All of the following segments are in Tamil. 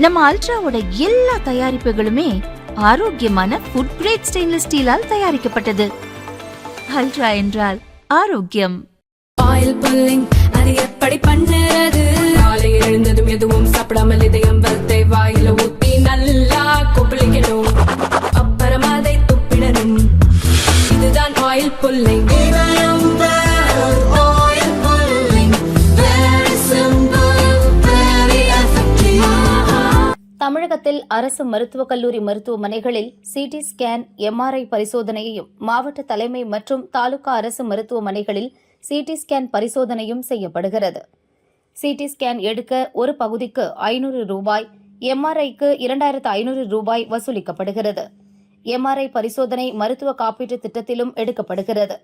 நம்ம அல்ட்ராவோட எல்லா தயாரிப்புகளுமே ஆரோக்கியமான ஃபுட் கிரேட் ஸ்டெயின்லெஸ் ஸ்டீலால் தயாரிக்கப்பட்டது. அல்ட்ரா என்றால் ஆரோக்கியம். ஆயில் புல்லிங் அது எப்படி பண்ணுறது? காலையில் எழுந்ததும் எதுவும் சாப்பிடாமல் இதயம் வளர்த்தை வாயில ஊத்தி நல்லா கொப்பளிக்கணும், அப்புறம் அதை துப்பிடணும். இதுதான் ஆயில் புல்லிங். தமிழகத்தில் அரசு மருத்துவக் கல்லூரி மருத்துவமனைகளில் சிடி ஸ்கேன், எம்ஆர்ஐ பரிசோதனையையும், மாவட்ட தலைமை மற்றும் தாலுகா அரசு மருத்துவமனைகளில் சிடி ஸ்கேன் பரிசோதனையும் செய்யப்படுகிறது. சிடி ஸ்கேன் எடுக்க ஒரு பகுதிக்கு 500 ரூபாய், எம்ஆர்ஐக்கு 2500 ரூபாய் வசூலிக்கப்படுகிறது. எம்ஆர்ஐ பரிசோதனை மருத்துவ காப்பீட்டு திட்டத்திலும் எடுக்கப்படுகிறது.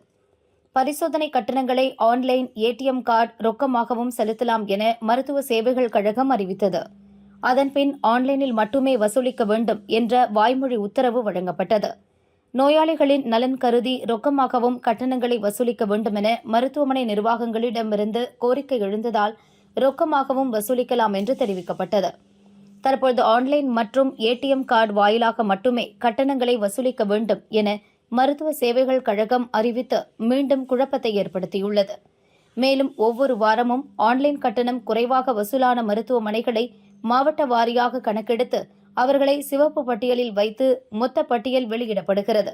பரிசோதனை கட்டணங்களை ஆன்லைன், ஏடிஎம் கார்டு, ரொக்கமாகவும் செலுத்தலாம் என மருத்துவ சேவைகள் கழகம் அறிவித்தது. அதன்பின் ஆன்லைனில் மட்டுமே வசூலிக்க வேண்டும் என்ற வாய்மொழி உத்தரவு வழங்கப்பட்டது. நோயாளிகளின் நலன் கருதி ரொக்கமாகவும் கட்டணங்களை வசூலிக்க வேண்டும் என மருத்துவமனை நிர்வாகங்களிடமிருந்து கோரிக்கை எழுந்ததால் ரொக்கமாகவும் வசூலிக்கலாம் என்று தெரிவிக்கப்பட்டது. தற்போது ஆன்லைன் மற்றும் ஏடிஎம் கார்டு வாயிலாக மட்டுமே கட்டணங்களை வசூலிக்க வேண்டும் என மருத்துவ சேவைகள் கழகம் அறிவித்து மீண்டும் குழப்பத்தை ஏற்படுத்தியுள்ளது. மேலும் ஒவ்வொரு வாரமும் ஆன்லைன் கட்டணம் குறைவாக வசூலான மருத்துவமனைகளை மாவட்ட வாரியாக கணக்கெடுத்து அவர்களை சிவப்பு பட்டியலில் வைத்து மொத்த பட்டியல் வெளியிடப்படுகிறது.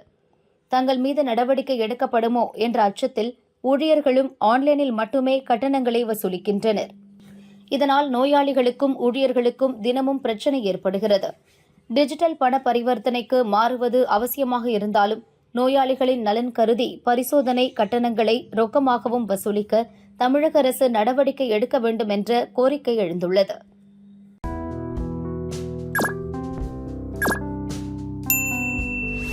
தங்கள் மீது நடவடிக்கை எடுக்கப்படுமோ என்ற அச்சத்தில் ஊழியர்களும் ஆன்லைனில் மட்டுமே கட்டணங்களை வசூலிக்கின்றனர். இதனால் நோயாளிகளுக்கும் ஊழியர்களுக்கும் தினமும் பிரச்சினை ஏற்படுகிறது. டிஜிட்டல் பண பரிவர்த்தனைக்கு மாறுவது அவசியமாக இருந்தாலும் நோயாளிகளின் நலன் கருதி பரிசோதனை கட்டணங்களை ரொக்கமாகவும் வசூலிக்க தமிழக அரசு நடவடிக்கை எடுக்க வேண்டும் என்ற கோரிக்கை எழுந்துள்ளது.